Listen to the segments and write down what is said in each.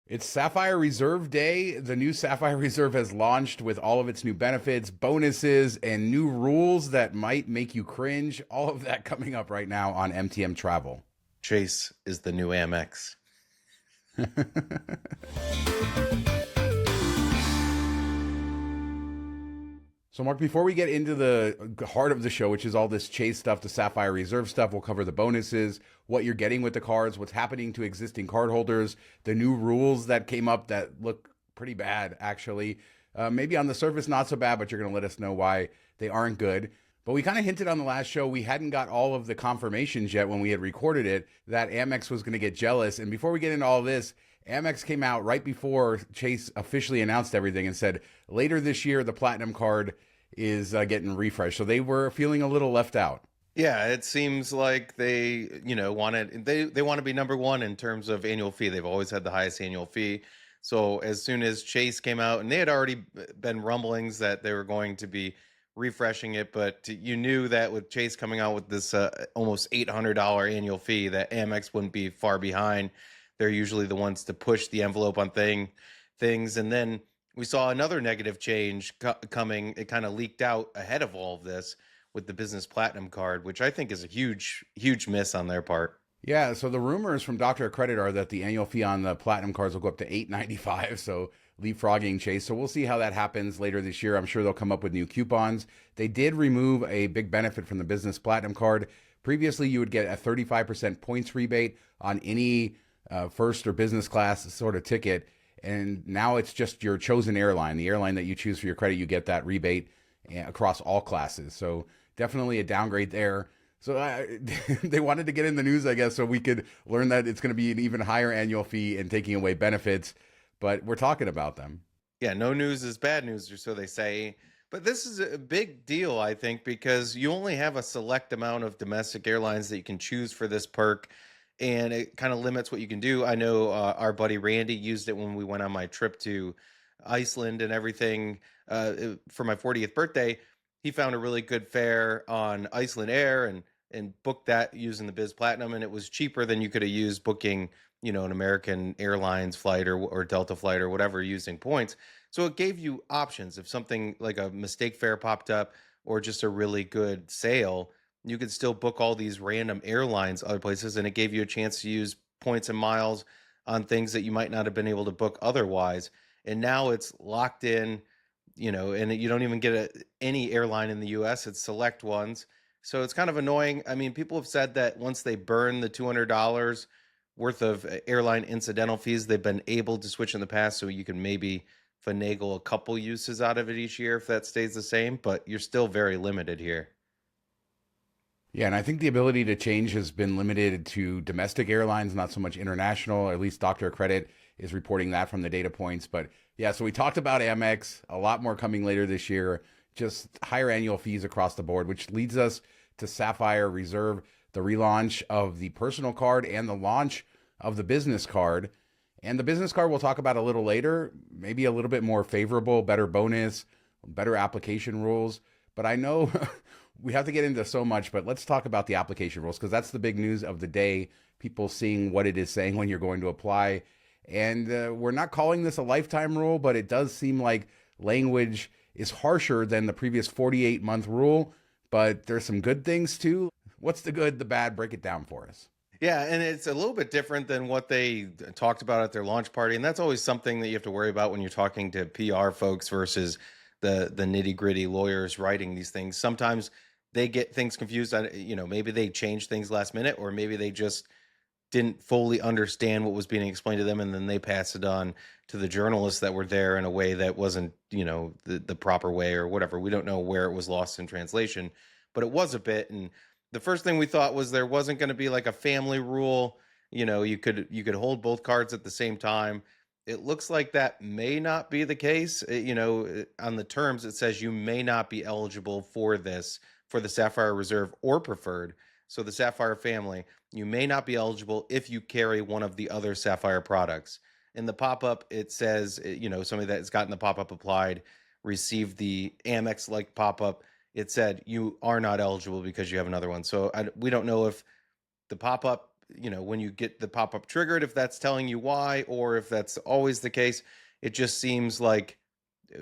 It's Sapphire Reserve Day. The new Sapphire Reserve has launched with all of its new benefits, bonuses, and new rules that might make you cringe. All of that coming up right now on MTM Travel. Chase is the new Amex. So, Mark, before we get into the heart of the show, which is all this Chase stuff, the Sapphire Reserve stuff, we'll cover the bonuses, what you're getting with the cards, what's happening to existing cardholders, the new rules that came up that look pretty bad, actually. Maybe on the surface, not so bad, but you're going to let us know why they aren't good. But we kind of hinted on the last show, we hadn't got all of the confirmations yet when we had recorded it that Amex was going to get jealous. And before we get into all this, Amex came out right before Chase officially announced everything and said later this year, the Platinum card is getting refreshed. So they were feeling a little left out. Yeah, it seems like they want to be number one in terms of annual fee. They've always had the highest annual fee. So as soon as Chase came out, and they had already been rumblings that they were going to be refreshing it, but you knew that with Chase coming out with this almost $800 annual fee, that Amex wouldn't be far behind. They're usually the ones to push the envelope on things, and then we saw another negative change coming. It kind of leaked out ahead of all of this with the business platinum card, which I think is a huge miss on their part. Yeah, so the rumors from Doctor Credit are that the annual fee on the platinum cards will go up to $8.95. So leapfrogging Chase. So we'll see how that happens later this year. I'm sure they'll come up with new coupons. They did remove a big benefit from the business platinum card. Previously, you would get a 35% points rebate on any first or business class sort of ticket. And now it's just your chosen airline, the airline that you choose for your credit, you get that rebate across all classes. So definitely a downgrade there. So they wanted to get in the news, I guess, so we could learn that it's going to be an even higher annual fee and taking away benefits. But we're talking about them. Yeah, no news is bad news, or so they say. But this is a big deal, I think, because you only have a select amount of domestic airlines that you can choose for this perk, and it kind of limits what you can do. I know our buddy Randy used it when we went on my trip to Iceland and everything for my 40th birthday. He found a really good fare on Iceland Air and booked that using the Biz Platinum, and it was cheaper than you could have used booking, an American Airlines flight or Delta flight or whatever using points. So it gave you options. If something like a mistake fare popped up or just a really good sale, you could still book all these random airlines other places, and it gave you a chance to use points and miles on things that you might not have been able to book otherwise. And now it's locked in, and you don't even get any airline in the US, it's select ones. So it's kind of annoying. I mean, people have said that once they burn the $200 worth of airline incidental fees, they've been able to switch in the past. So you can maybe finagle a couple uses out of it each year if that stays the same, but you're still very limited here. Yeah, and I think the ability to change has been limited to domestic airlines, not so much international. At least Doctor Credit is reporting that from the data points. But yeah, so we talked about Amex, a lot more coming later this year, just higher annual fees across the board, which leads us to Sapphire Reserve, the relaunch of the personal card and the launch of the business card. And the business card we'll talk about a little later, maybe a little bit more favorable, better bonus, better application rules. But I know we have to get into so much, but let's talk about the application rules because that's the big news of the day. People seeing what it is saying when you're going to apply. And we're not calling this a lifetime rule, but it does seem like language is harsher than the previous 48-month rule. But there's some good things too. What's the good, the bad? Break it down for us. Yeah, and it's a little bit different than what they talked about at their launch party, and that's always something that you have to worry about when you're talking to PR folks versus the nitty-gritty lawyers writing these things. Sometimes they get things confused on, maybe they change things last minute, or maybe they just didn't fully understand what was being explained to them, and then they pass it on to the journalists that were there in a way that wasn't, the proper way or whatever. We don't know where it was lost in translation, but it was a bit. And the first thing we thought was there wasn't going to be like a family rule. You could hold both cards at the same time. It looks like that may not be the case. On the terms, it says you may not be eligible for this for the Sapphire Reserve or Preferred. So the Sapphire family, you may not be eligible if you carry one of the other Sapphire products. In the pop-up, it says, somebody that has gotten the pop-up applied received the Amex-like pop-up. It said you are not eligible because you have another one. So we don't know if the pop-up when you get the pop-up triggered, if that's telling you why, or if that's always the case. It just seems like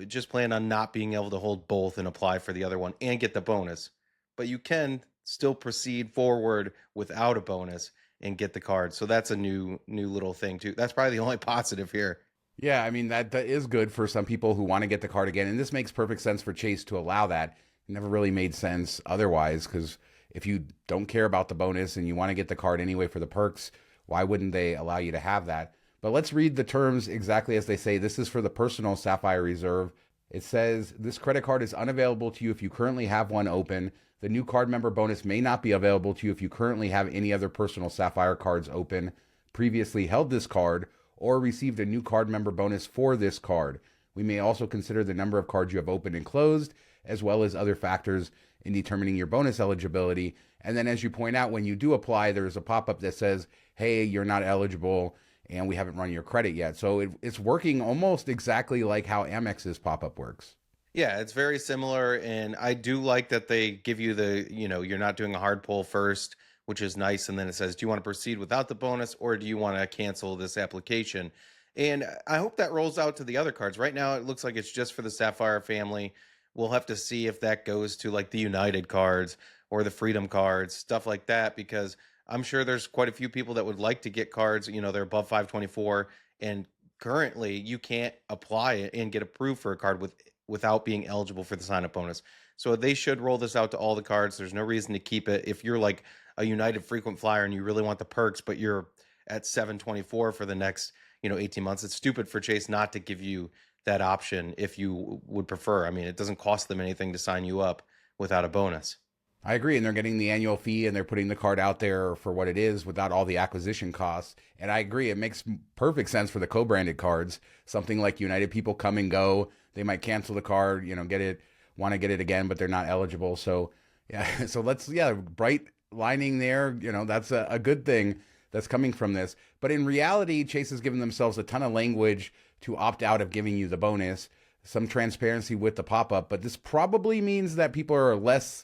just plan on not being able to hold both and apply for the other one and get the bonus. But you can still proceed forward without a bonus and get the card. So that's a new little thing too. That's probably the only positive here. Yeah, I mean that is good for some people who want to get the card again, and this makes perfect sense for Chase to allow that. It never really made sense otherwise, because if you don't care about the bonus and you want to get the card anyway for the perks, why wouldn't they allow you to have that? But let's read the terms exactly as they say. This is for the personal Sapphire Reserve. It says this credit card is unavailable to you if you currently have one open. The new card member bonus may not be available to you if you currently have any other personal Sapphire cards open, previously held this card, or received a new card member bonus for this card. We may also consider the number of cards you have opened and closed, as well as other factors in determining your bonus eligibility. And then, as you point out, when you do apply, there's a pop-up that says, hey, you're not eligible and we haven't run your credit yet. So it's working almost exactly like how Amex's pop-up works. Yeah, it's very similar. And I do like that they give you you're not doing a hard pull first, which is nice. And then it says, do you want to proceed without the bonus, or do you want to cancel this application? And I hope that rolls out to the other cards. Right now, it looks like it's just for the Sapphire family. We'll have to see if that goes to like the United cards or the Freedom cards, stuff like that, because I'm sure there's quite a few people that would like to get cards, they're above 524, and currently you can't apply it and get approved for a card without being eligible for the sign up bonus. So they should roll this out to all the cards. There's no reason to keep it. If you're like a United frequent flyer and you really want the perks, but you're at 724 for the next, 18 months, it's stupid for Chase not to give you that option if you would prefer. I mean, it doesn't cost them anything to sign you up without a bonus. I agree. And they're getting the annual fee and they're putting the card out there for what it is without all the acquisition costs. And I agree. It makes perfect sense for the co-branded cards. Something like United, people come and go. They might cancel the card, get it, want to get it again, but they're not eligible. So yeah, bright lining there. That's a good thing that's coming from this. But in reality, Chase has given themselves a ton of language to opt out of giving you the bonus, some transparency with the pop-up, but this probably means that people are less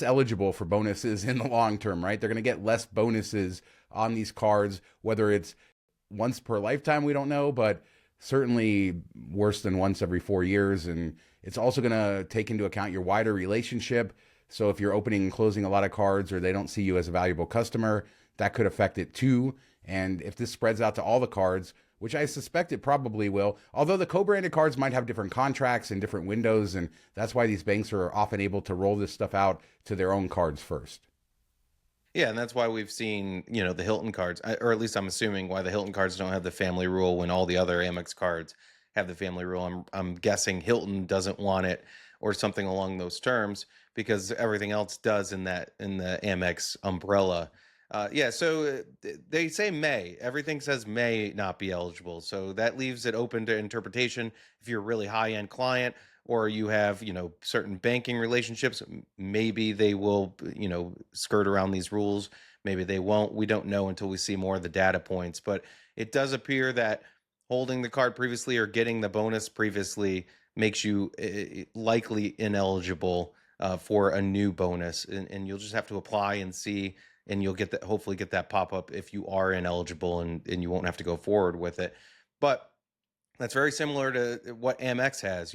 eligible for bonuses in the long term, right? They're going to get less bonuses on these cards, whether it's once per lifetime, we don't know, but certainly worse than once every 4 years. And it's also going to take into account your wider relationship. So if you're opening and closing a lot of cards, or they don't see you as a valuable customer, that could affect it too. And if this spreads out to all the cards, which I suspect it probably will, although the co-branded cards might have different contracts and different windows, and that's why these banks are often able to roll this stuff out to their own cards first. Yeah, and that's why we've seen, the Hilton cards, or at least I'm assuming why the Hilton cards don't have the family rule when all the other Amex cards have the family rule. I'm guessing Hilton doesn't want it, or something along those terms, because everything else does in the Amex umbrella. So they say may. Everything says may not be eligible. So that leaves it open to interpretation. If you're a really high-end client, or you have, certain banking relationships, maybe they will, skirt around these rules. Maybe they won't. We don't know until we see more of the data points. But it does appear that holding the card previously or getting the bonus previously makes you likely ineligible for a new bonus. And you'll just have to apply and see, and you'll hopefully get that pop-up if you are ineligible, and you won't have to go forward with it. But that's very similar to what Amex has.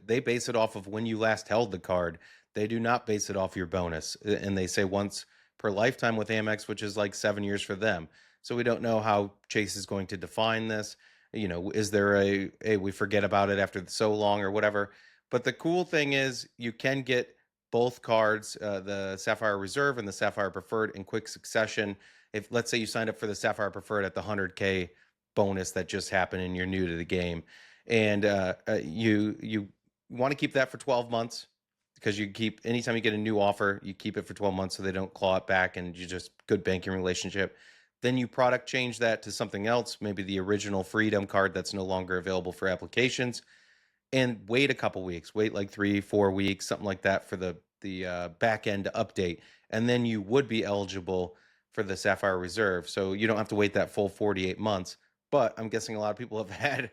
They base it off of when you last held the card. They do not base it off your bonus. And they say once per lifetime with Amex, which is like 7 years for them. So we don't know how Chase is going to define this. Is there a we forget about it after so long or whatever? But the cool thing is you can get both cards, the Sapphire Reserve and the Sapphire Preferred, in quick succession. If, let's say, you signed up for the Sapphire Preferred at the 100K bonus that just happened and you're new to the game, and you want to keep that for 12 months, because anytime you get a new offer, you keep it for 12 months so they don't claw it back, and you just good banking relationship. Then you product change that to something else, maybe the original Freedom card that's no longer available for applications, and wait a couple weeks, wait like 3-4 weeks, something like that, for the back end update, and then you would be eligible for the Sapphire Reserve. So you don't have to wait that full 48 months. But I'm guessing a lot of people have had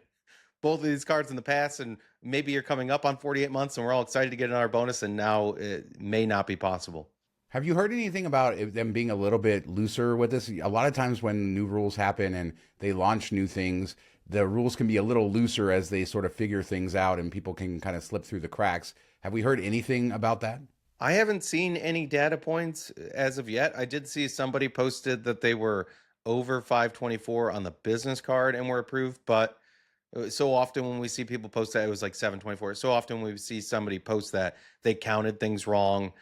both of these cards in the past, and maybe you're coming up on 48 months and we're all excited to get in our bonus, and now it may not be possible. Have you heard anything about them being a little bit looser with this? A lot of times when new rules happen and they launch new things, the rules can be a little looser as they sort of figure things out and people can kind of slip through the cracks. Have we heard anything about that? I haven't seen any data points as of yet. I did see somebody posted that they were over 524 on the business card and were approved, but so often when we see people post that, it was like 724. So often we see somebody post that they counted things wrong,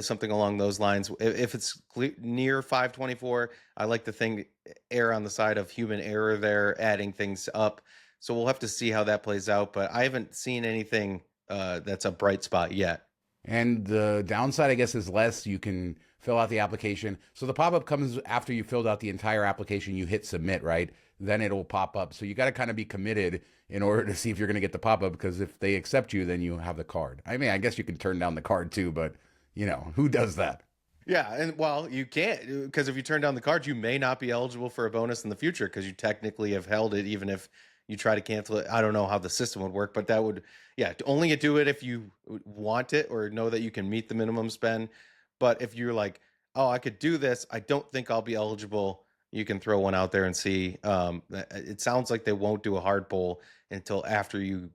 something along those lines. If it's near 524, I like to think err on the side of human error there, adding things up. So we'll have to see how that plays out. But I haven't seen anything that's a bright spot yet. And the downside, I guess, is less. You can fill out the application. So the pop up comes after you filled out the entire application, you hit submit, right? Then it'll pop up. So you got to kind of be committed in order to see if you're going to get the pop up because if they accept you, then you have the card. I mean, I guess you can turn down the card too, but who does that? Yeah, and well, you can't because if you turn down the card, you may not be eligible for a bonus in the future because you technically have held it, even if you try to cancel it. I don't know how the system would work, but that would, yeah, only do it if you want it or know that you can meet the minimum spend. But if you're like, oh, I could do this, I don't think I'll be eligible. You can throw one out there and see. It sounds like they won't do a hard pull until after you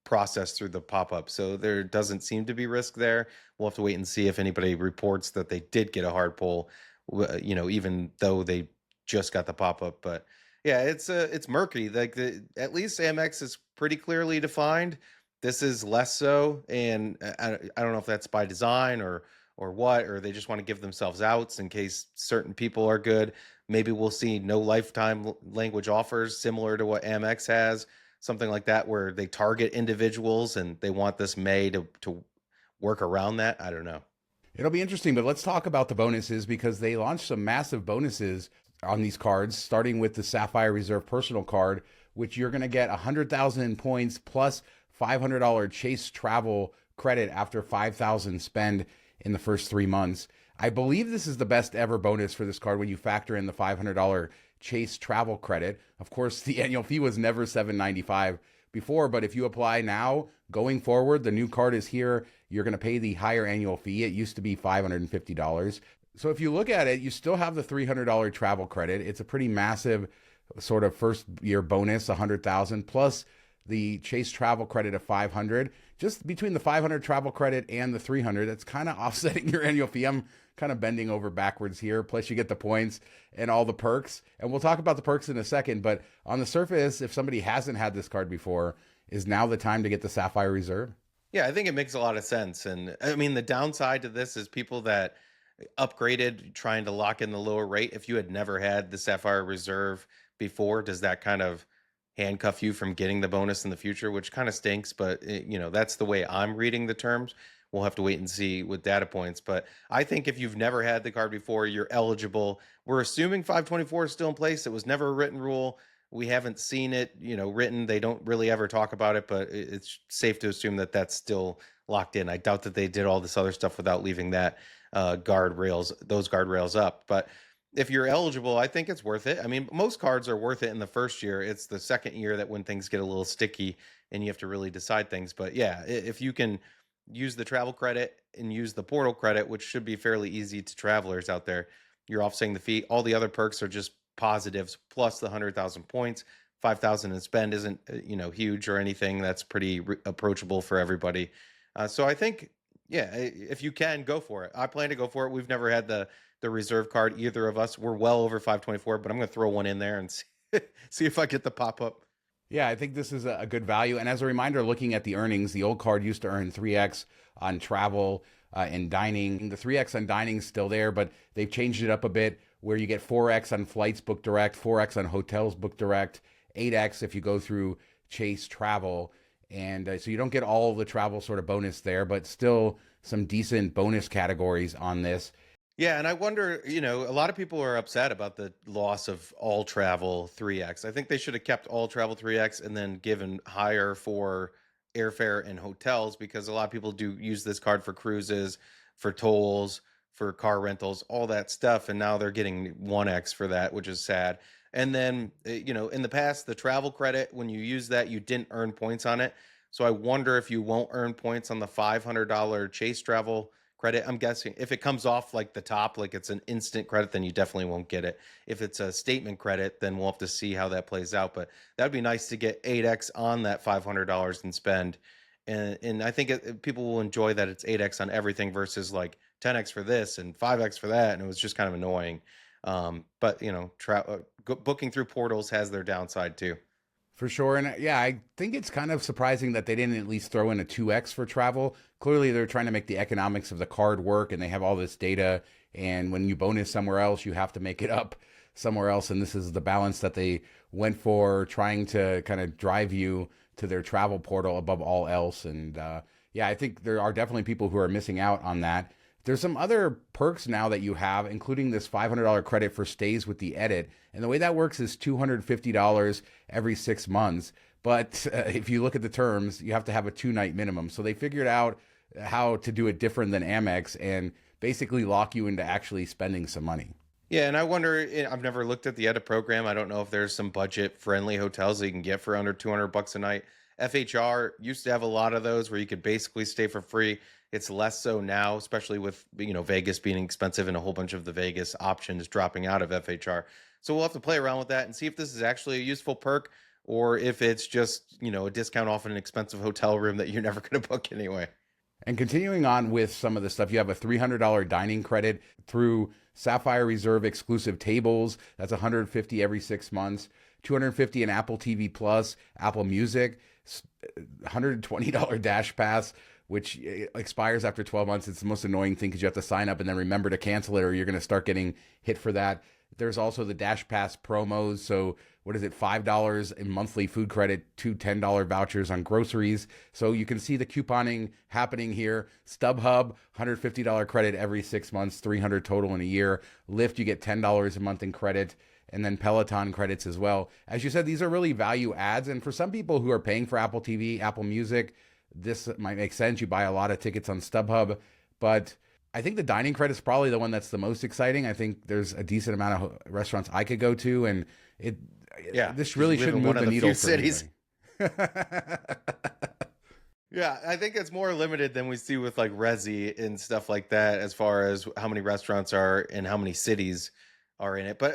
process through the pop-up. So there doesn't seem to be risk there. We'll have to wait and see if anybody reports that they did get a hard pull, even though they just got the pop-up. But yeah, it's murky. Like at least Amex is pretty clearly defined. This is less so, and I don't know if that's by design or what, or they just want to give themselves outs in case certain people are good. Maybe we'll see no lifetime language offers similar to what Amex has, something like that, where they target individuals and they want this May to work around that. I don't know. It'll be interesting, but let's talk about the bonuses because they launched some massive bonuses on these cards, starting with the Sapphire Reserve personal card, which you're going to get 100,000 points plus $500 Chase Travel credit after 5,000 spend in the first 3 months. I believe this is the best ever bonus for this card when you factor in the $500 Chase Travel credit. Of course, the annual fee was never $795 before, but if you apply now, going forward, the new card is here. You're going to pay the higher annual fee. It used to be $550. So if you look at it, you still have the $300 travel credit. It's a pretty massive sort of first year bonus, 100,000 plus the Chase Travel credit of 500. Just between the 500 travel credit and the 300, that's kind of offsetting your annual fee. I'm kind of bending over backwards here. Plus you get the points and all the perks. And we'll talk about the perks in a second, but on the surface, if somebody hasn't had this card before, is now the time to get the Sapphire Reserve? Yeah, I think it makes a lot of sense. And I mean, the downside to this is people that upgraded trying to lock in the lower rate. If you had never had the Sapphire Reserve before, does that kind of handcuff you from getting the bonus in the future, which kind of stinks, but that's the way I'm reading the terms. We'll have to wait and see with data points, but I think if you've never had the card before, you're eligible. We're assuming 524 is still in place. It was never a written rule. We haven't seen it, written. They don't really ever talk about it, but it's safe to assume that that's still locked in. I doubt that they did all this other stuff without leaving that those guardrails up. But if you're eligible, I think it's worth it. I mean, most cards are worth it in the first year. It's the second year that when things get a little sticky and you have to really decide things. But yeah, if you can use the travel credit and use the portal credit, which should be fairly easy to travelers out there, you're offsetting the fee. All the other perks are just positives plus the 100,000 points. 5,000 in spend isn't huge or anything. That's pretty approachable for everybody. So I think, yeah, if you can, go for it. I plan to go for it. We've never had the reserve card, either of us. We're well over 524, but I'm going to throw one in there and see if I get the pop-up. Yeah, I think this is a good value. And as a reminder, looking at the earnings, the old card used to earn 3x on travel and dining. The 3x on dining is still there, but they've changed it up a bit where you get 4x on flights booked direct, 4x on hotels booked direct, 8x if you go through Chase Travel. And so you don't get all the travel sort of bonus there, but still some decent bonus categories on this. Yeah, and I wonder, a lot of people are upset about the loss of all travel 3x. I think they should have kept all travel 3x and then given higher for airfare and hotels because a lot of people do use this card for cruises, for tolls, for car rentals, all that stuff. And now they're getting 1x for that, which is sad. And then, in the past, the travel credit, when you use that, you didn't earn points on it. So I wonder if you won't earn points on the $500 Chase Travel credit. I'm guessing if it comes off like the top, like it's an instant credit, then you definitely won't get it. If it's a statement credit, then we'll have to see how that plays out. But that'd be nice to get 8x on that $500 and spend. And I think people will enjoy that it's 8x on everything versus like 10x for this and 5x for that. And it was just kind of annoying. But booking through portals has their downside too. For sure. And yeah, I think it's kind of surprising that they didn't at least throw in a 2x for travel. Clearly, they're trying to make the economics of the card work and they have all this data. And when you bonus somewhere else, you have to make it up somewhere else. And this is the balance that they went for, trying to kind of drive you to their travel portal above all else. And yeah, I think there are definitely people who are missing out on that. There's some other perks now that you have, including this $500 credit for stays with the edit. And the way that works is $250 every 6 months. But if you look at the terms, you have to have a 2-night minimum. So they figured out how to do it different than Amex and basically lock you into actually spending some money. Yeah, and I wonder, I've never looked at the edit program. I don't know if there's some budget friendly hotels that you can get for under $200 a night. FHR used to have a lot of those where you could basically stay for free. It's less so now, especially with Vegas being expensive and a whole bunch of the Vegas options dropping out of FHR. So we'll have to play around with that and see if this is actually a useful perk or if it's just, a discount off an expensive hotel room that you're never going to book anyway. And continuing on with some of the stuff, you have a $300 dining credit through Sapphire Reserve exclusive tables. That's $150 every 6 months. $250 in Apple TV Plus, Apple Music, $120 Dash Pass, which expires after 12 months. It's the most annoying thing because you have to sign up and then remember to cancel it or you're going to start getting hit for that. There's also the Dash Pass promos. So what is it? $5 in monthly food credit, 2 $10 vouchers on groceries. So you can see the couponing happening here. StubHub, $150 credit every 6 months, $300 total in a year. Lyft, you get $10 a month in credit. And then Peloton credits as well. As you said, these are really value adds. And for some people who are paying for Apple TV, Apple Music, this might make sense. You buy a lot of tickets on StubHub. But I think the dining credit is probably the one that's the most exciting. I think there's a decent amount of restaurants I could go to. And this really shouldn't move the needle for cities. Yeah, I think it's more limited than we see with like Resi and stuff like that as far as how many restaurants are and how many cities are in it. But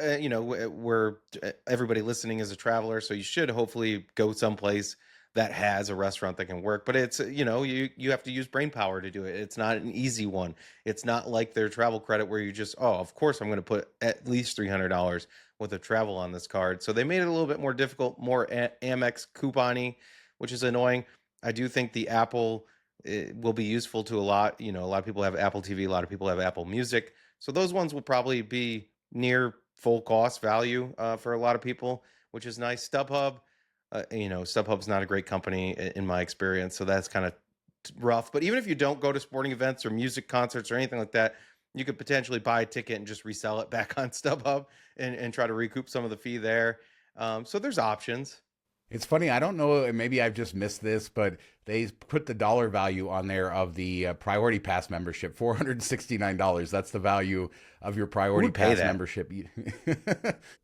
everybody listening is a traveler, so you should hopefully go someplace that has a restaurant that can work. But it's you have to use brain power to do it. It's not an easy one. It's not like their travel credit where you just of course I'm going to put at least $300 worth of travel on this card. So they made it a little bit more difficult, more Amex coupon-y, which is annoying. I do think the Apple will be useful to a lot. A lot of people have Apple TV, a lot of people have Apple Music, so those ones will probably be near full cost value for a lot of people, which is nice. StubHub, StubHub's not a great company in my experience, so that's kind of rough. But even if you don't go to sporting events or music concerts or anything like that, you could potentially buy a ticket and just resell it back on StubHub and try to recoup some of the fee there. So there's options. It's funny. I don't know. Maybe I've just missed this, but they put the dollar value on there of the Priority Pass membership, $469. That's the value of your Priority Pass membership.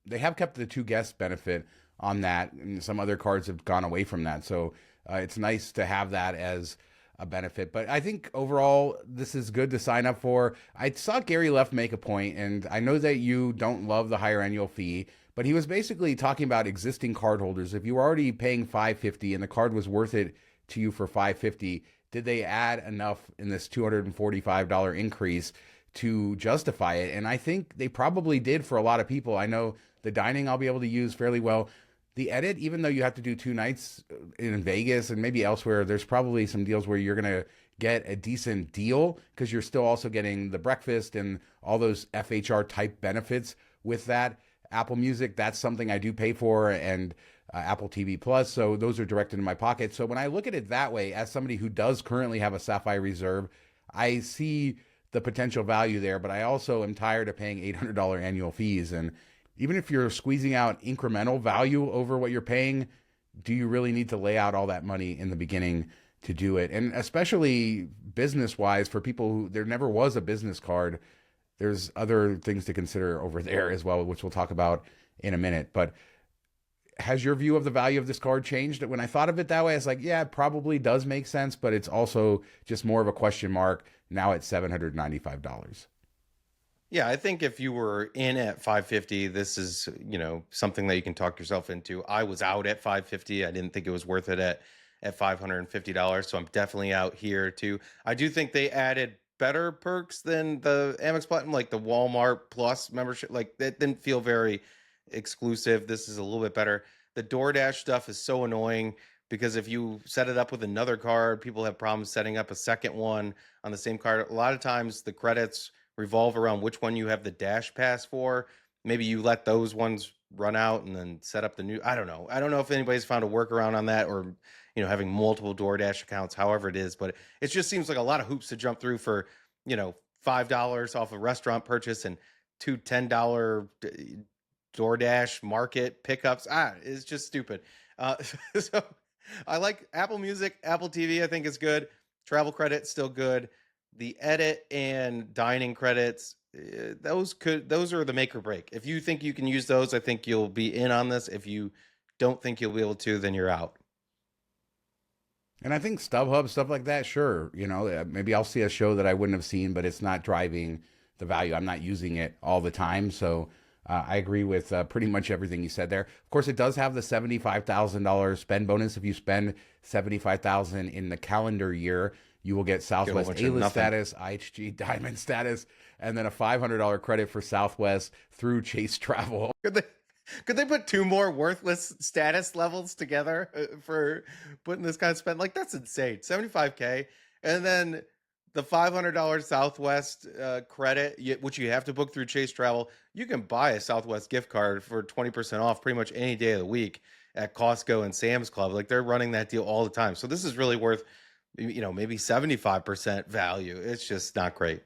They have kept the 2 guest benefit on that, and some other cards have gone away from that. So it's nice to have that as a benefit. But I think overall, this is good to sign up for. I saw Gary Leff make a point, and I know that you don't love the higher annual fee, but he was basically talking about existing cardholders. If you were already paying $550 and the card was worth it to you for $550, did they add enough in this $245 increase to justify it? And I think they probably did for a lot of people. I know the dining I'll be able to use fairly well. The edit, even though you have to do 2 nights in Vegas and maybe elsewhere, there's probably some deals where you're going to get a decent deal because you're still also getting the breakfast and all those FHR type benefits with that. Apple Music, that's something I do pay for, and Apple TV Plus, so those are direct into my pocket. So when I look at it that way, as somebody who does currently have a Sapphire Reserve, I see the potential value there, but I also am tired of paying $800 annual fees. And even if you're squeezing out incremental value over what you're paying, do you really need to lay out all that money in the beginning to do it? And especially business-wise, for people who there never was a business card, there's other things to consider over there as well, which we'll talk about in a minute. But has your view of the value of this card changed? When I thought of it that way, I was like, yeah, it probably does make sense, but it's also just more of a question mark now at $795. Yeah, I think if you were in at 550, this is, something that you can talk yourself into. I was out at 550. I didn't think it was worth it at $550, so I'm definitely out here too. I do think they added better perks than the Amex Platinum, like the Walmart Plus membership. Like that didn't feel very exclusive. This is a little bit better. The DoorDash stuff is so annoying because if you set it up with another card, people have problems setting up a second one on the same card. A lot of times the credits revolve around which one you have the dash pass for. Maybe you let those ones run out and then set up the new. I don't know. I don't know if anybody's found a workaround on that, or having multiple DoorDash accounts, however it is. But it just seems like a lot of hoops to jump through for $5 off a restaurant purchase and two $10 DoorDash market pickups. It's just stupid. So I like Apple Music, Apple TV. I think is good. Travel credit still good. The edit and dining credits, those are the make or break. If you think you can use those, I think you'll be in on this. If you don't think you'll be able to, then you're out. And I think StubHub, stuff like that, sure. Maybe I'll see a show that I wouldn't have seen, but it's not driving the value. I'm not using it all the time. So I agree with pretty much everything you said there. Of course, it does have the $75,000 spend bonus. If you spend $75,000 in the calendar year, you will get Southwest A-list status, IHG Diamond status, and then a $500 credit for Southwest through Chase Travel. Could they put two more worthless status levels together for putting this kind of spend? Like, that's insane. $75K. And then the $500 Southwest credit, which you have to book through Chase Travel. You can buy a Southwest gift card for 20% off pretty much any day of the week at Costco and Sam's Club. Like, they're running that deal all the time. So this is really worth maybe 75% value. It's just not great.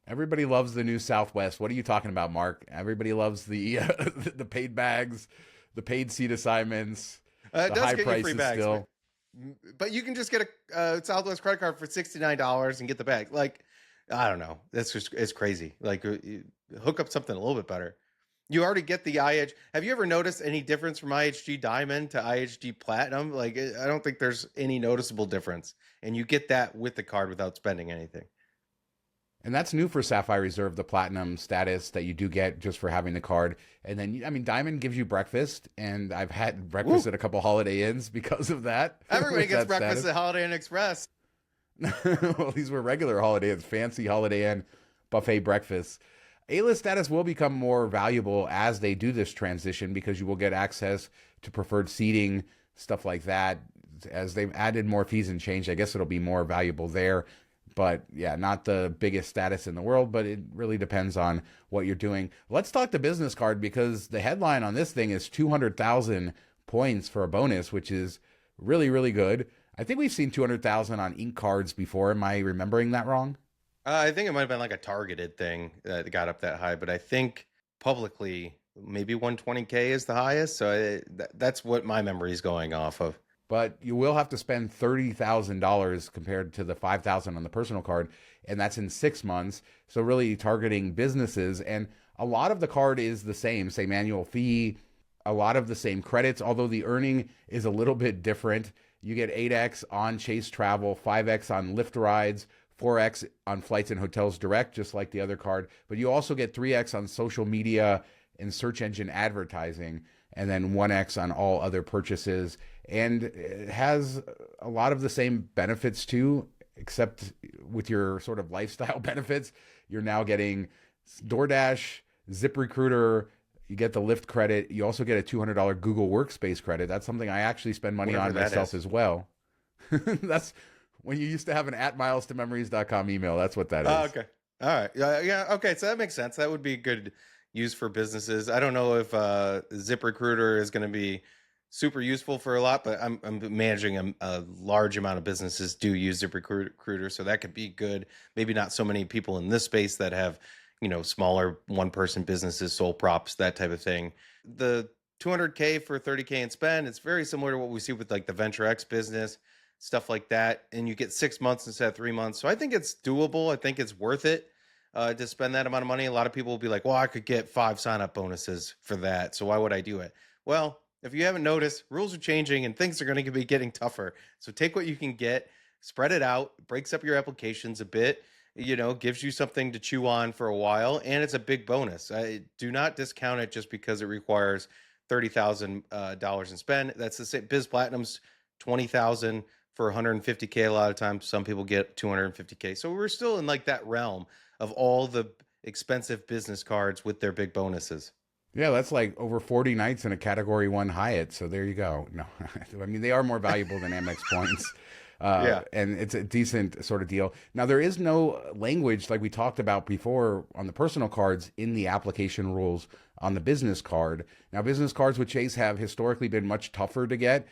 Everybody loves the new Southwest. What are you talking about, Mark? Everybody loves the the paid bags, the paid seat assignments, the high prices still. But you can just get a Southwest credit card for $69 and get the bag. Like, I don't know. It's crazy. Like, hook up something a little bit better. You already get the IHG. Have you ever noticed any difference from IHG Diamond to IHG Platinum? Like, I don't think there's any noticeable difference. And you get that with the card without spending anything. And that's new for Sapphire Reserve, the platinum status that you do get just for having the card. And then, Diamond gives you breakfast, and I've had breakfast at a couple Holiday Inns because of that. Everybody gets breakfast at Holiday Inn Express. Well, these were regular Holiday Inns, fancy Holiday Inn buffet breakfasts. A-list status will become more valuable as they do this transition because you will get access to preferred seating, stuff like that. As they've added more fees and change, I guess it'll be more valuable there. But yeah, not the biggest status in the world, but it really depends on what you're doing. Let's talk the business card because the headline on this thing is 200,000 points for a bonus, which is really, really good. I think we've seen 200,000 on ink cards before. Am I remembering that wrong? I think it might have been like a targeted thing that got up that high, but I think publicly maybe 120K is the highest. So that's what my memory is going off of. But you will have to spend $30,000 compared to the $5,000 on the personal card, and that's in 6 months. So really targeting businesses, and a lot of the card is the same annual fee, a lot of the same credits, although the earning is a little bit different. You get 8x on Chase Travel, 5x on Lyft rides, 4x on flights and hotels direct, just like the other card. But you also get 3x on social media and search engine advertising, and then 1x on all other purchases. And it has a lot of the same benefits too, except with your sort of lifestyle benefits. You're now getting DoorDash, ZipRecruiter, you get the Lyft credit. You also get a $200 Google Workspace credit. That's something I actually spend money on myself as well. That's when you used to have an @milestomemories.com email. That's what that is. Oh, okay. All right. Yeah. Okay. So that makes sense. That would be good use for businesses. I don't know if ZipRecruiter is going to be super useful for a lot, but I'm managing a large amount of businesses do use ZipRecruiter, so that could be good. Maybe not so many people in this space that have, smaller one-person businesses, sole props, that type of thing. The 200K for 30K in spend, it's very similar to what we see with like the Venture X business, stuff like that, and you get 6 months instead of 3 months. So I think it's doable. I think it's worth it to spend that amount of money. A lot of people will be like, well, I could get 5 sign-up bonuses for that, so why would I do it? Well, if you haven't noticed, rules are changing and things are going to be getting tougher. So take what you can get, spread it out, breaks up your applications a bit. gives you something to chew on for a while, and it's a big bonus. I do not discount it just because it requires $30,000 in spend. That's the same. Biz Platinum's 20,000 for 150K. A lot of times, some people get 250K. So we're still in like that realm of all the expensive business cards with their big bonuses. Yeah, that's like over 40 nights in a Category 1 Hyatt. So there you go. No, I mean, they are more valuable than Amex points. Yeah. And it's a decent sort of deal. Now, there is no language like we talked about before on the personal cards in the application rules on the business card. Now, business cards with Chase have historically been much tougher to get.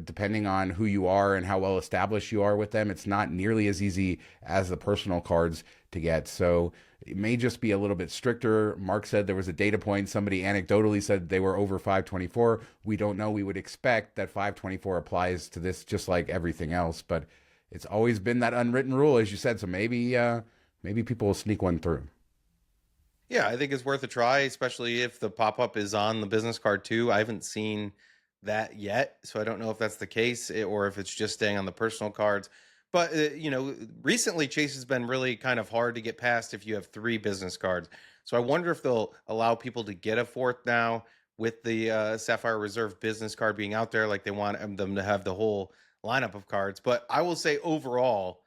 Depending on who you are and how well established you are with them, it's not nearly as easy as the personal cards to get. So it may just be a little bit stricter. Mark said there was a data point. Somebody anecdotally said they were over 524. We don't know. We would expect that 524 applies to this just like everything else, but it's always been that unwritten rule, as you said. So maybe people will sneak one through. Yeah, I think it's worth a try, especially if the pop-up is on the business card too. I haven't seen that yet, so I don't know if that's the case or if it's just staying on the personal cards. But recently Chase has been really kind of hard to get past if you have three business cards. So I wonder if they'll allow people to get a fourth now with the Sapphire Reserve business card being out there, like they want them to have the whole lineup of cards. But I will say overall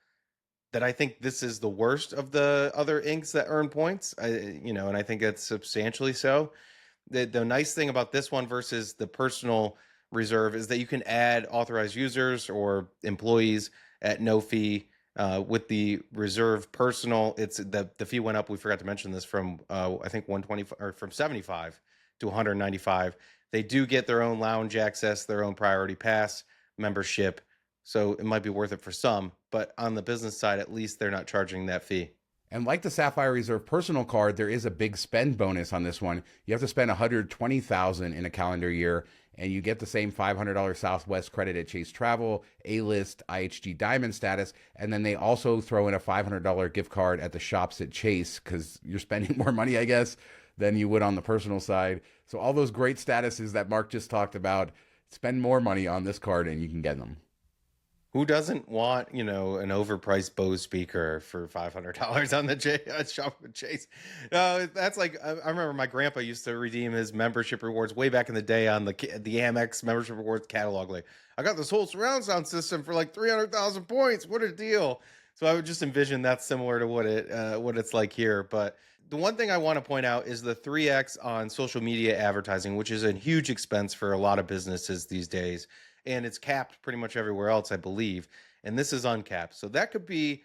that I think this is the worst of the other inks that earn points. And I think it's substantially so. The nice thing about this one versus the personal reserve is that you can add authorized users or employees at no fee. With the reserve personal, it's the fee went up. We forgot to mention this from I think 125 or from 75 to 195. They do get their own lounge access, their own priority pass membership. So it might be worth it for some, but on the business side, at least they're not charging that fee. And like the Sapphire Reserve personal card, there is a big spend bonus on this one. You have to spend 120,000 in a calendar year, and you get the same $500 Southwest credit at Chase Travel, A-List, IHG Diamond status, and then they also throw in a $500 gift card at the shops at Chase because you're spending more money, I guess, than you would on the personal side. So all those great statuses that Mark just talked about, spend more money on this card and you can get them. Who doesn't want, an overpriced Bose speaker for $500 on the shop with Chase? That's like I remember my grandpa used to redeem his membership rewards way back in the day on the Amex membership rewards catalog. Like, I got this whole surround sound system for like 300,000 points. What a deal! So I would just envision that's similar to what it's like here. But the one thing I want to point out is the 3x on social media advertising, which is a huge expense for a lot of businesses these days. And it's capped pretty much everywhere else, I believe. And this is uncapped. So that could be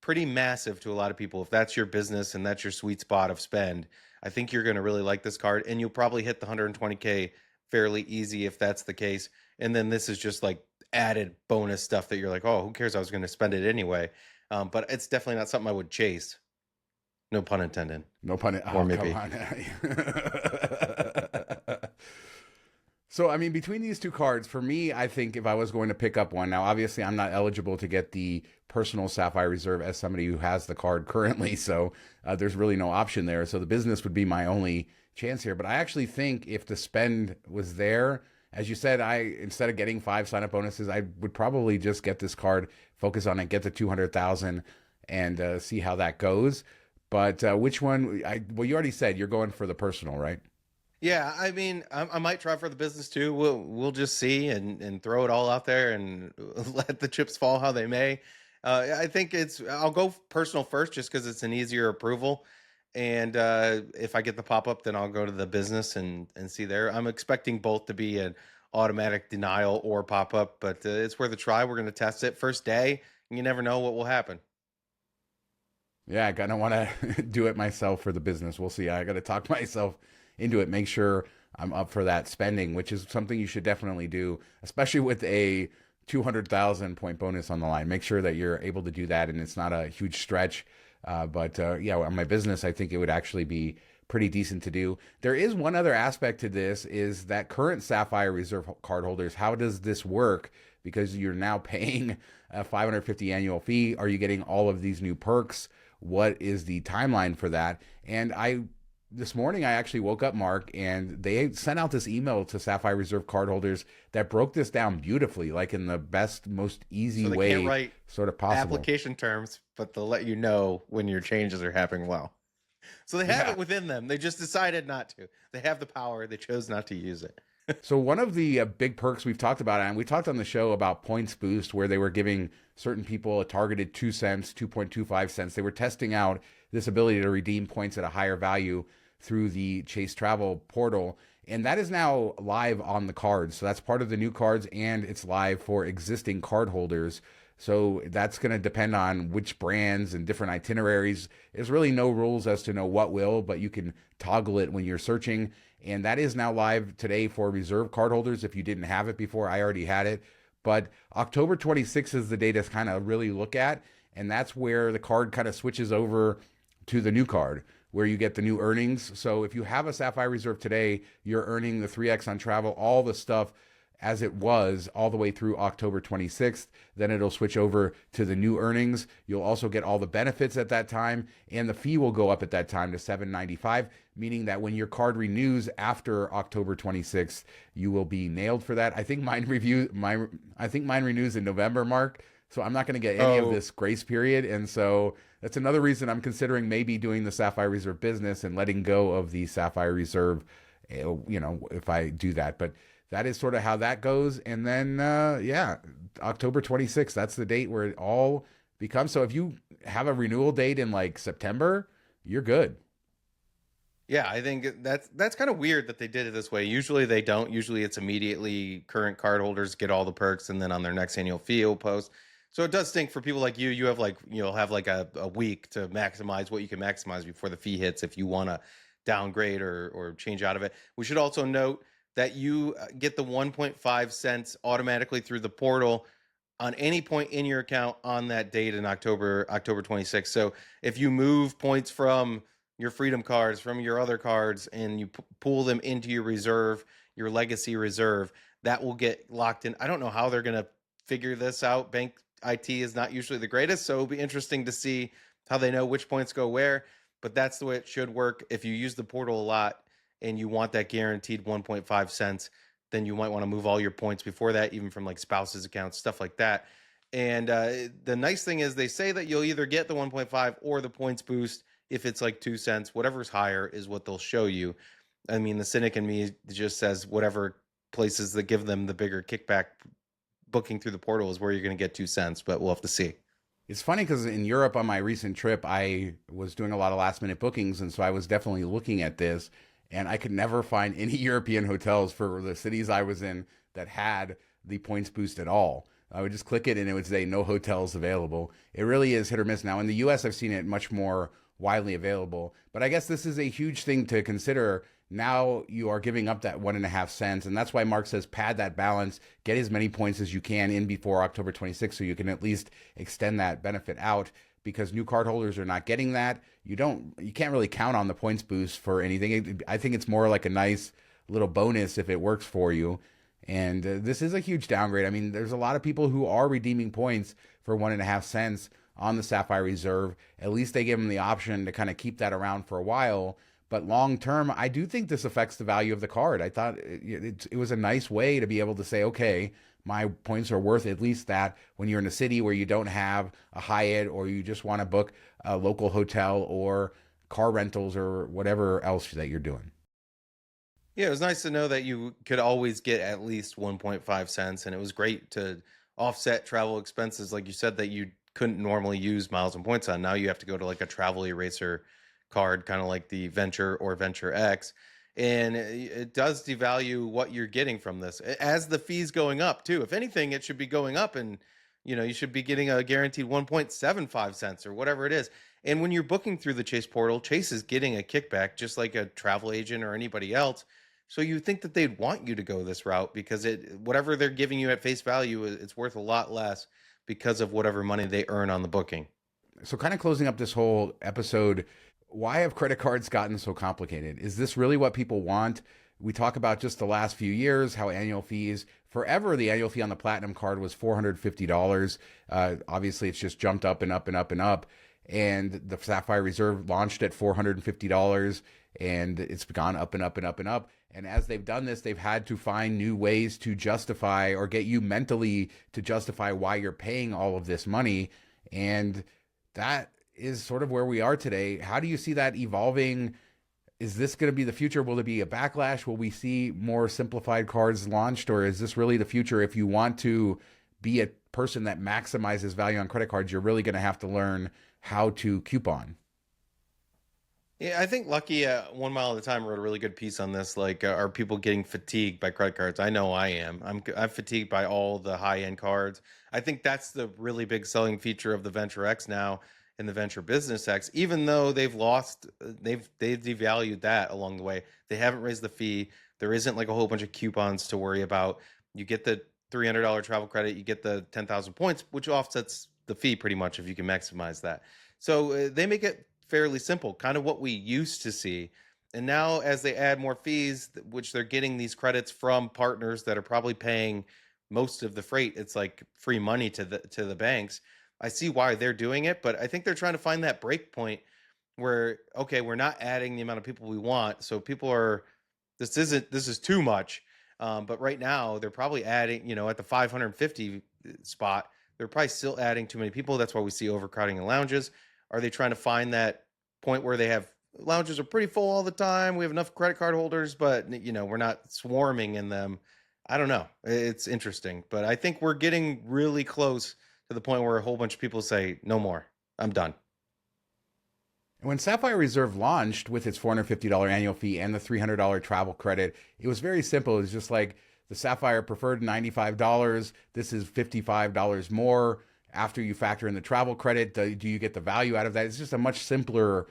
pretty massive to a lot of people. If that's your business and that's your sweet spot of spend, I think you're going to really like this card. And you'll probably hit the 120K fairly easy if that's the case. And then this is just like added bonus stuff that you're like, oh, who cares? I was going to spend it anyway. But it's definitely not something I would chase. No pun intended. No pun. Or maybe. Come on. So, I mean, between these two cards, for me, I think if I was going to pick up one, now, obviously, I'm not eligible to get the personal Sapphire Reserve as somebody who has the card currently. So there's really no option there. So the business would be my only chance here. But I actually think if the spend was there, as you said, instead of getting 5 sign-up bonuses, I would probably just get this card, focus on it, get the 200,000 and see how that goes. But which one? Well, you already said you're going for the personal, right? Yeah, I mean, I might try for the business too. We'll just see and throw it all out there and let the chips fall how they may. I think I'll go personal first just because it's an easier approval. And if I get the pop up, then I'll go to the business and see there. I'm expecting both to be an automatic denial or pop up, but it's worth a try. We're going to test it first day. And you never know what will happen. Yeah, I kind of want to do it myself for the business. We'll see. I got to talk myself into it, make sure I'm up for that spending, which is something you should definitely do, especially with a 200,000 point bonus on the line. Make sure that you're able to do that and it's not a huge stretch. But yeah, on my business, I think it would actually be pretty decent to do. There is one other aspect to this is that current Sapphire Reserve cardholders, how does this work? Because you're now paying a $550 annual fee. Are you getting all of these new perks? What is the timeline for that? And I This morning I actually woke up, Mark, and they sent out this email to Sapphire Reserve cardholders that broke this down beautifully, like in the best, most easy So they can't way write sort of possible. application terms, but they'll let you know when your changes are happening well. So they have Yeah. it within them. They just decided not to. They have the power. They chose not to use it. So one of the big perks we've talked about, and we talked on the show about points boost, where they were giving certain people a targeted 2 cents, 2.25 cents. They were testing out this ability to redeem points at a higher value through the Chase Travel portal. And that is now live on the cards. So that's part of the new cards, and it's live for existing card holders. So that's going to depend on which brands and different itineraries. There's really no rules as to know what will, but you can toggle it when you're searching. And that is now live today for reserve card holders. If you didn't have it before, I already had it. But October 26th is the date to kind of really look at. And that's where the card kind of switches over to the new card, where you get the new earnings. So if you have a Sapphire Reserve today, you're earning the 3x on travel, all the stuff as it was all the way through October 26th. Then it'll switch over to the new earnings. You'll also get all the benefits at that time, and the fee will go up at that time to $7.95, meaning that when your card renews after October 26th, you will be nailed for that. I think mine renews in November, Mark. So I'm not going to get any of this grace period. And so that's another reason I'm considering maybe doing the Sapphire Reserve business and letting go of the Sapphire Reserve, if I do that. But that is sort of how that goes. And then, October 26th, that's the date where it all becomes. So if you have a renewal date in like September, you're good. Yeah, I think that's kind of weird that they did it this way. Usually they don't. Usually it's immediately current cardholders get all the perks, and then on their next annual fee will post. So it does stink for people like you. You have you'll have like a week to maximize what you can maximize before the fee hits if you want to downgrade or change out of it. We should also note that you get the 1.5 cents automatically through the portal on any point in your account on that date in October 26th. So if you move points from your Freedom cards, from your other cards, and you pull them into your reserve, your legacy reserve, that will get locked in. I don't know how they're going to figure this out. Bank IT is not usually the greatest, so it'll be interesting to see how they know which points go where, but that's the way it should work. If you use the portal a lot and you want that guaranteed 1.5 cents, then you might want to move all your points before that, even from like spouses accounts, stuff like that. And the nice thing is they say that you'll either get the 1.5 or the points boost if it's like 2 cents. Whatever's higher is what they'll show you. I mean, the cynic in me just says whatever places that give them the bigger kickback booking through the portal is where you're going to get 2 cents, but we'll have to see. It's funny because in Europe on my recent trip, I was doing a lot of last minute bookings. And so I was definitely looking at this, and I could never find any European hotels for the cities I was in that had the points boost at all. I would just click it and it would say no hotels available. It really is hit or miss. Now in the US, I've seen it much more widely available, but I guess this is a huge thing to consider. Now you are giving up that 1.5 cents. And that's why Mark says pad that balance, get as many points as you can in before October 26th so you can at least extend that benefit out, because new card holders are not getting that. You can't really count on the points boost for anything. I think it's more like a nice little bonus if it works for you. And this is a huge downgrade. I mean, there's a lot of people who are redeeming points for 1.5 cents on the Sapphire Reserve. At least they give them the option to kind of keep that around for a while. But long term, I do think this affects the value of the card. I thought it was a nice way to be able to say, okay, my points are worth at least that when you're in a city where you don't have a Hyatt, or you just want to book a local hotel or car rentals or whatever else that you're doing. Yeah, it was nice to know that you could always get at least 1.5 cents. And it was great to offset travel expenses, like you said, that you couldn't normally use miles and points on. Now you have to go to like a travel eraser card, kind of like the Venture or Venture X. And it does devalue what you're getting from this as the fees going up too. If anything, it should be going up, and you should be getting a guaranteed 1.75 cents or whatever it is. And when you're booking through the Chase portal, Chase is getting a kickback just like a travel agent or anybody else. So you think that they'd want you to go this route, because whatever they're giving you at face value, it's worth a lot less because of whatever money they earn on the booking. So kind of closing up this whole episode, why have credit cards gotten so complicated? Is this really what people want? We talk about just the last few years, how annual fees, forever the annual fee on the Platinum card was $450. Obviously, it's just jumped up and up and up and up. And the Sapphire Reserve launched at $450. and it's gone up and up and up and up. And as they've done this, they've had to find new ways to justify or get you mentally to justify why you're paying all of this money. And that is sort of where we are today. How do you see that evolving? Is this going to be the future? Will there be a backlash? Will we see more simplified cards launched? Or is this really the future? If you want to be a person that maximizes value on credit cards, you're really going to have to learn how to coupon. Yeah, I think Lucky 1 Mile at a Time wrote a really good piece on this. Like, are people getting fatigued by credit cards? I know I am. I'm fatigued by all the high end cards. I think that's the really big selling feature of the Venture X now and the Venture Business X. Even though they've devalued that along the way. They haven't raised the fee. There isn't like a whole bunch of coupons to worry about. You get the $300 travel credit. You get the 10,000 points, which offsets the fee pretty much if you can maximize that. So they make it fairly simple, kind of what we used to see. And now as they add more fees, which they're getting these credits from partners that are probably paying most of the freight, it's like free money to the banks. I see why they're doing it, but I think they're trying to find that break point where, okay, we're not adding the amount of people we want. So people are, this is too much. But right now they're probably adding, at the 550 spot, they're probably still adding too many people. That's why we see overcrowding in lounges. Are they trying to find that point where they have lounges are pretty full all the time? We have enough credit card holders, but we're not swarming in them. I don't know. It's interesting, but I think we're getting really close to the point where a whole bunch of people say, no more, I'm done. When Sapphire Reserve launched with its $450 annual fee and the $300 travel credit, it was very simple. It was just like the Sapphire preferred $95. This is $55 more. After you factor in the travel credit, do you get the value out of that? It's just a much simpler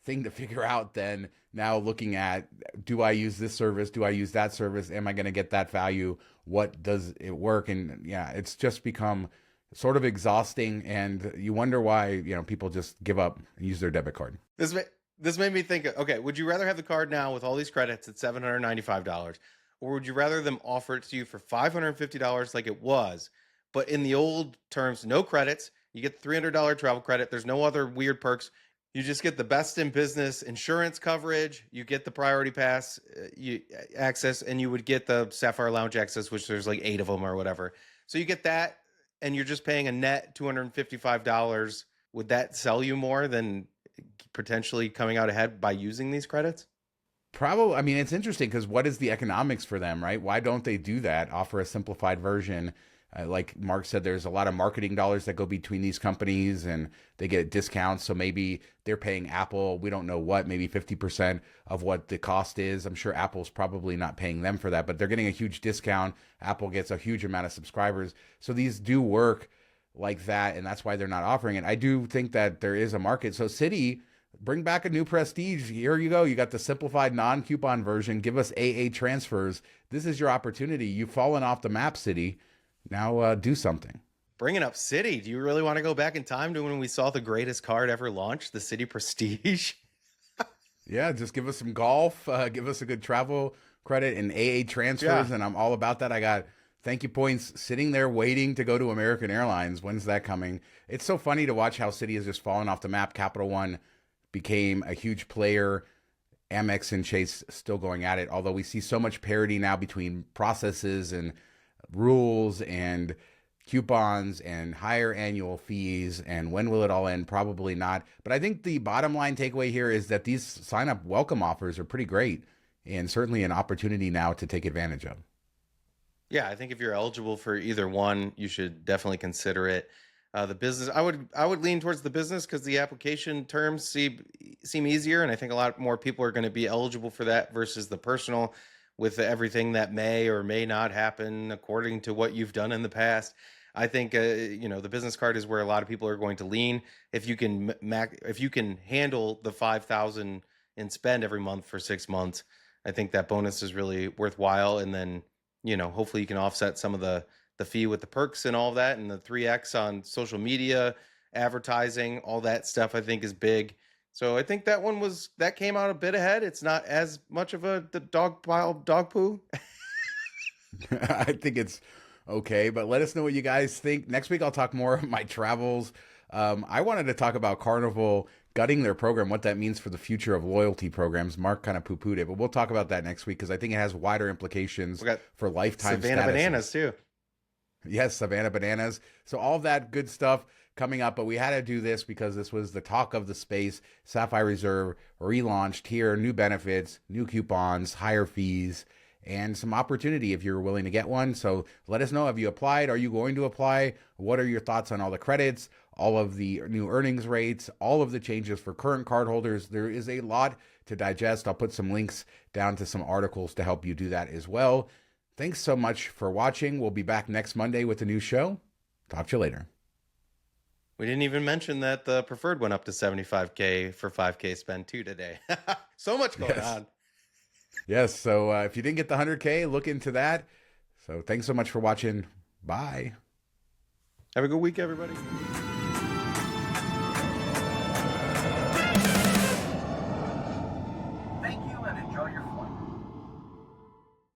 thing to figure out than now looking at, do I use this service? Do I use that service? Am I going to get that value? What does it work? And yeah, it's just become sort of exhausting, and you wonder why, people just give up and use their debit card. This made me think, okay, would you rather have the card now with all these credits at $795, or would you rather them offer it to you for $550 like it was, but in the old terms, no credits? You get the $300 travel credit. There's no other weird perks. You just get the best in business insurance coverage. You get the priority pass access, and you would get the Sapphire Lounge access, which there's like 8 of them or whatever. So you get that, and you're just paying a net $255. Would that sell you more than potentially coming out ahead by using these credits? Probably. I mean, it's interesting because what is the economics for them, right? Why don't they do that? Offer a simplified version. Like Mark said, there's a lot of marketing dollars that go between these companies and they get discounts. So maybe they're paying Apple, we don't know what, maybe 50% of what the cost is. I'm sure Apple's probably not paying them for that, but they're getting a huge discount. Apple gets a huge amount of subscribers. So these do work like that, and that's why they're not offering it. I do think that there is a market. So Citi, bring back a new Prestige. Here you go. You got the simplified non-coupon version. Give us AA transfers. This is your opportunity. You've fallen off the map, Citi. Now do something. Bringing up Citi, do you really want to go back in time to when we saw the greatest card ever launched, the Citi Prestige? Yeah, just give us some golf, give us a good travel credit and AA transfers, and I'm all about that. I got thank you points sitting there waiting to go to American Airlines. When's that coming? It's so funny to watch how Citi has just fallen off the map. Capital One became a huge player. Amex and Chase still going at it, although we see so much parity now between processes and rules and coupons and higher annual fees. And when will it all end? Probably not. But I think the bottom line takeaway here is that these sign up welcome offers are pretty great and certainly an opportunity now to take advantage of. Yeah, I think if you're eligible for either one, you should definitely consider it. The business, I would lean towards the business because the application terms seem easier, and I think a lot more people are going to be eligible for that versus the personal, with everything that may or may not happen according to what you've done in the past. I think the business card is where a lot of people are going to lean. If you can handle the 5,000 in spend every month for 6 months, I think that bonus is really worthwhile. And then hopefully you can offset some of the fee with the perks and all of that, and the 3x on social media, advertising, all that stuff I think is big. So I think that came out a bit ahead. It's not as much of the dog poo. I think it's okay, but let us know what you guys think. Next week, I'll talk more of my travels. I wanted to talk about Carnival gutting their program, what that means for the future of loyalty programs. Mark kind of poo-pooed it, but we'll talk about that next week because I think it has wider implications We got for lifetime Savannah statuses. Bananas too. Yes, Savannah Bananas. So all that good stuff coming up, but we had to do this because this was the talk of the space. Sapphire Reserve relaunched here, new benefits, new coupons, higher fees, and some opportunity if you're willing to get one. So let us know, have you applied? Are you going to apply? What are your thoughts on all the credits, all of the new earnings rates, all of the changes for current cardholders? There is a lot to digest. I'll put some links down to some articles to help you do that as well. Thanks so much for watching. We'll be back next Monday with a new show. Talk to you later. We didn't even mention that the preferred went up to 75K for 5K spend too today. So much going on. Yes. So if you didn't get the 100K, look into that. So thanks so much for watching. Bye. Have a good week, everybody.